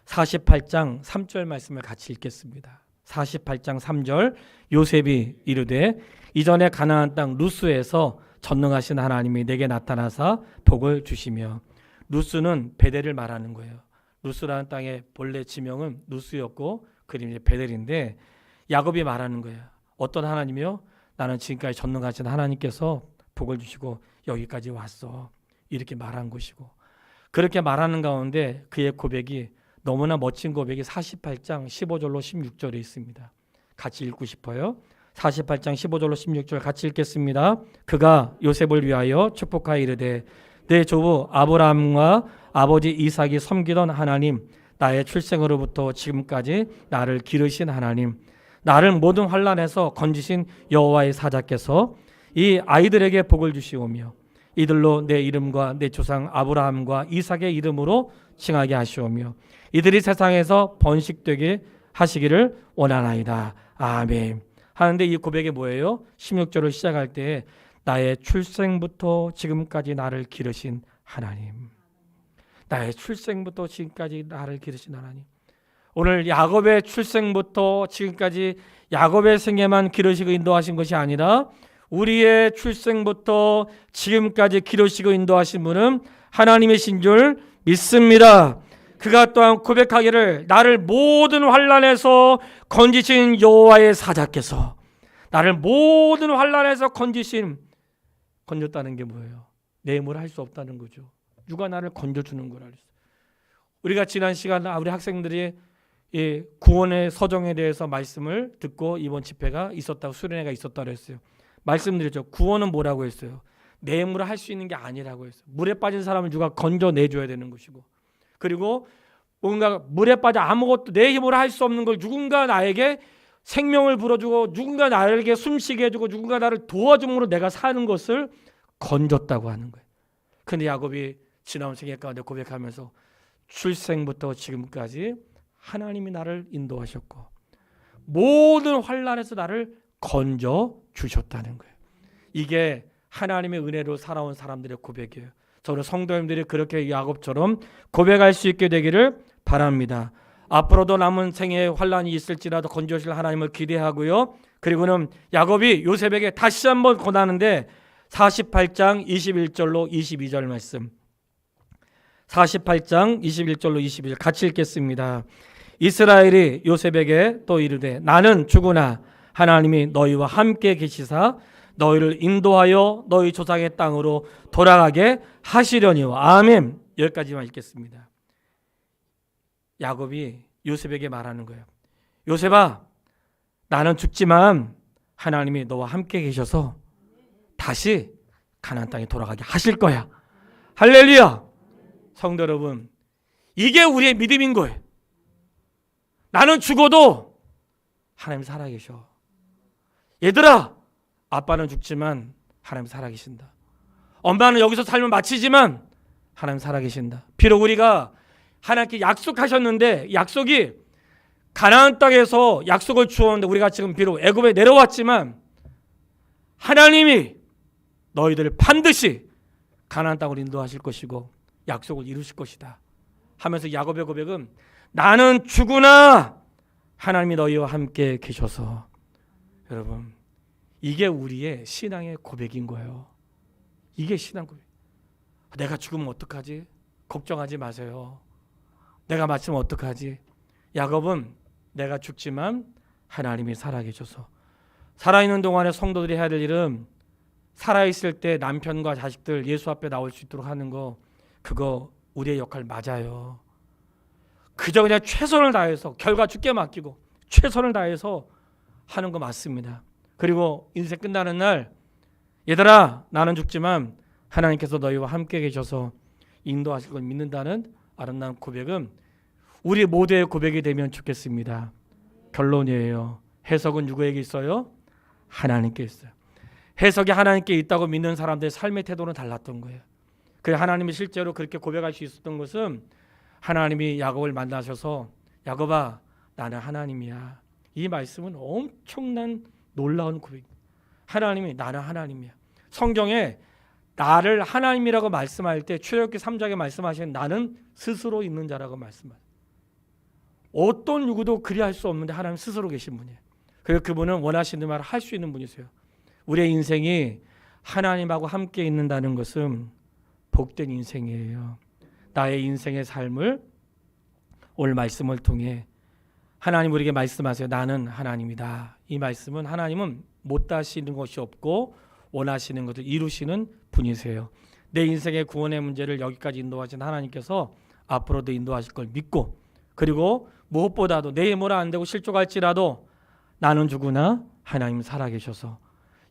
48장 3절 말씀을 같이 읽겠습니다. 48장 3절 요셉이 이르되 이전에 가나안 땅 루스에서 전능하신 하나님이 내게 나타나사 복을 주시며, 루스는 베델을 말하는 거예요. 루스라는 땅의 본래 지명은 루스였고 그 이름이 베델인데 야곱이 말하는 거예요. 어떤 하나님이요? 나는 지금까지 전능하신 하나님께서 복을 주시고 여기까지 왔어. 이렇게 말한 것이고, 그렇게 말하는 가운데 그의 고백이 너무나 멋진 고백이 48장 15절로 16절에 있습니다. 같이 읽고 싶어요. 48장 15절로 16절 같이 읽겠습니다. 그가 요셉을 위하여 축복하여 이르되 내 조부 아브라함과 아버지 이삭이 섬기던 하나님, 나의 출생으로부터 지금까지 나를 기르신 하나님, 나를 모든 환난에서 건지신 여호와의 사자께서 이 아이들에게 복을 주시오며 이들로 내 이름과 내 조상 아브라함과 이삭의 이름으로 칭하게 하시오며 이들이 세상에서 번식되게 하시기를 원하나이다. 아멘. 하는데 이 고백이 뭐예요? 16절을 시작할 때 나의 출생부터 지금까지 나를 기르신 하나님, 나의 출생부터 지금까지 나를 기르신 하나님. 오늘 야곱의 출생부터 지금까지 야곱의 생애만 기르시고 인도하신 것이 아니라 우리의 출생부터 지금까지 기르시고 인도하신 분은 하나님이신 줄 믿습니다. 그가 또한 고백하기를 나를 모든 환난에서 건지신 여호와의 사자께서, 나를 모든 환난에서 건졌다는 게 뭐예요? 내 힘으로 할 수 없다는 거죠. 누가 나를 건져주는 거라 그랬어요. 우리가 지난 시간 우리 학생들이 이 구원의 서정에 대해서 말씀을 듣고 이번 집회가 있었다고, 수련회가 있었다고 했어요. 말씀드렸죠. 구원은 뭐라고 했어요? 내 힘으로 할 수 있는 게 아니라고 했어요. 물에 빠진 사람을 누가 건져내줘야 되는 것이고, 그리고 뭔가 물에 빠져 아무것도 내 힘으로 할 수 없는 걸 누군가 나에게 생명을 불어주고 누군가 나에게 숨쉬게 해주고 누군가 나를 도와줌으로 내가 사는 것을 건졌다고 하는 거예요. 그런데 야곱이 지나온 생애 가운데 고백하면서 출생부터 지금까지 하나님이 나를 인도하셨고 모든 환난에서 나를 건져 주셨다는 거예요. 이게 하나님의 은혜로 살아온 사람들의 고백이에요. 저는 성도님들이 그렇게 야곱처럼 고백할 수 있게 되기를 바랍니다. 앞으로도 남은 생애에 환난이 있을지라도 건져주실 하나님을 기대하고요. 그리고는 야곱이 요셉에게 다시 한번 권하는데 48장 21절로 22절 말씀, 48장 21절로 22절 같이 읽겠습니다. 이스라엘이 요셉에게 또 이르되 나는 주구나 하나님이 너희와 함께 계시사 너희를 인도하여 너희 조상의 땅으로 돌아가게 하시려니와. 아멘. 여기까지만 읽겠습니다. 야곱이 요셉에게 말하는 거예요. 요셉아, 나는 죽지만 하나님이 너와 함께 계셔서 다시 가나안 땅에 돌아가게 하실 거야. 할렐루야. 성도 여러분, 이게 우리의 믿음인 거예요. 나는 죽어도 하나님 살아계셔. 얘들아, 아빠는 죽지만 하나님 살아계신다. 엄마는 여기서 삶을 마치지만 하나님 살아계신다. 비록 우리가 하나님께 약속하셨는데 약속이 가나안 땅에서 약속을 주었는데 우리가 지금 비록 애굽에 내려왔지만 하나님이 너희들을 반드시 가나안 땅으로 인도하실 것이고 약속을 이루실 것이다 하면서 야곱의 고백은 나는 죽으나 하나님이 너희와 함께 계셔서. 여러분, 이게 우리의 신앙의 고백인 거예요. 이게 신앙 고백. 내가 죽으면 어떡하지? 걱정하지 마세요. 내가 맞으면 어떡하지? 야곱은 내가 죽지만 하나님이 살아계셔서. 살아있는 동안에 성도들이 해야 될 일은 살아있을 때 남편과 자식들 예수 앞에 나올 수 있도록 하는 거, 그거 우리의 역할 맞아요. 그저 그냥 최선을 다해서 결과 주께 맡기고 최선을 다해서 하는 거 맞습니다. 그리고 인생 끝나는 날 얘들아, 나는 죽지만 하나님께서 너희와 함께 계셔서 인도하실 걸 믿는다는 아름다운 고백은 우리 모두의 고백이 되면 좋겠습니다. 결론이에요. 해석은 누구에게 있어요? 하나님께 있어요. 해석이 하나님께 있다고 믿는 사람들의 삶의 태도는 달랐던 거예요. 그 하나님이 실제로 그렇게 고백할 수 있었던 것은 하나님이 야곱을 만나셔서 야곱아 나는 하나님이야. 이 말씀은 엄청난 놀라운 고백입니다. 하나님이 나는 하나님이야. 성경에 나를 하나님이라고 말씀할 때 출애굽기 3장에 말씀하시는 나는 스스로 있는 자라고 말씀하세요. 어떤 누구도 그리할 수 없는데 하나님 스스로 계신 분이에요. 그리고 그분은 원하시는 말을 할 수 있는 분이세요. 우리의 인생이 하나님하고 함께 있는다는 것은 복된 인생이에요. 나의 인생의 삶을 오늘 말씀을 통해 하나님 우리에게 말씀하세요. 나는 하나님이다. 이 말씀은 하나님은 못하시는 것이 없고 원하시는 것을 이루시는 분이세요. 내 인생의 구원의 문제를 여기까지 인도하신 하나님께서 앞으로도 인도하실 걸 믿고, 그리고 무엇보다도 내일 뭐라 안 되고 실족할지라도 나는 죽으나 하나님 살아계셔서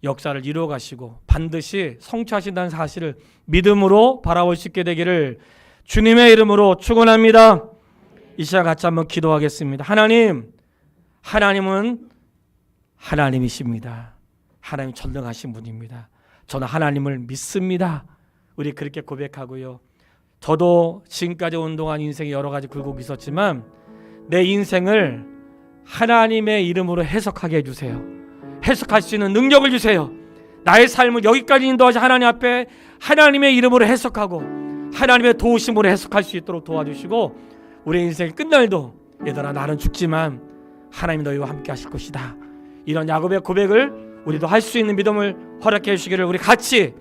역사를 이루어 가시고 반드시 성취하신다는 사실을 믿음으로 바라볼 수 있게 되기를 주님의 이름으로 축원합니다. 이 시간 같이 한번 기도하겠습니다. 하나님, 하나님은 하나님이십니다. 하나님 전능하신 분입니다. 저는 하나님을 믿습니다. 우리 그렇게 고백하고요. 저도 지금까지 온 동안 인생에 여러 가지 굴곡이 있었지만 내 인생을 하나님의 이름으로 해석하게 해주세요. 해석할 수 있는 능력을 주세요. 나의 삶을 여기까지 인도하신 하나님 앞에 하나님의 이름으로 해석하고 하나님의 도우심으로 해석할 수 있도록 도와주시고, 우리 인생이 끝날도 얘들아 나는 죽지만 하나님이 너희와 함께 하실 것이다, 이런 야곱의 고백을 우리도 할 수 있는 믿음을 허락해 주시기를 우리 같이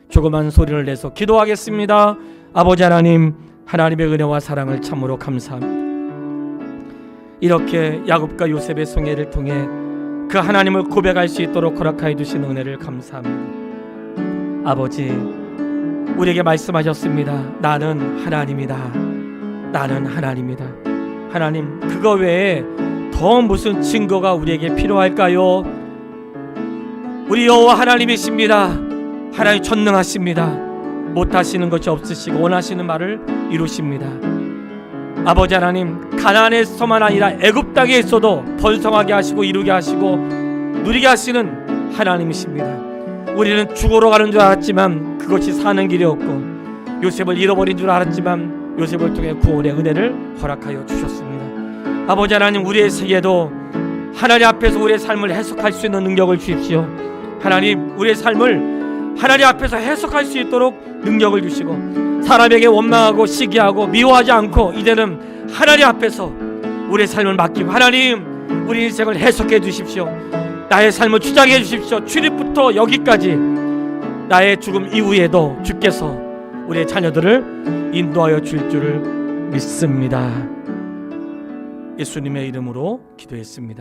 조그만 소리를 내서 기도하겠습니다. 아버지 하나님, 하나님의 은혜와 사랑을 참으로 감사합니다. 이렇게 야곱과 요셉의 성애를 통해 그 하나님을 고백할 수 있도록 허락하여 주신 은혜를 감사합니다. 아버지, 우리에게 말씀하셨습니다. 나는 하나님이다. 나는 하나님이다. 하나님, 그거 외에 더 무슨 증거가 우리에게 필요할까요? 우리 여호와 하나님이십니다. 하나님 전능하십니다. 못하시는 것이 없으시고 원하시는 말을 이루십니다. 아버지 하나님, 가나안에서만 아니라 애굽 땅에 있어도 번성하게 하시고 이루게 하시고 누리게 하시는 하나님이십니다. 우리는 죽으러 가는 줄 알았지만 그것이 사는 길이었고, 요셉을 잃어버린 줄 알았지만 요셉을 통해 구원의 은혜를 허락하여 주셨습니다. 아버지 하나님, 우리의 세계도 하나님 앞에서 우리의 삶을 해석할 수 있는 능력을 주십시오. 하나님, 우리의 삶을 하나님 앞에서 해석할 수 있도록 능력을 주시고, 사람에게 원망하고 시기하고 미워하지 않고 이제는 하나님 앞에서 우리의 삶을 맡기고, 하나님 우리 인생을 해석해 주십시오. 나의 삶을 주장해 주십시오. 출입부터 여기까지 나의 죽음 이후에도 주께서 우리의 자녀들을 인도하여 줄 줄을 믿습니다. 예수님의 이름으로 기도했습니다.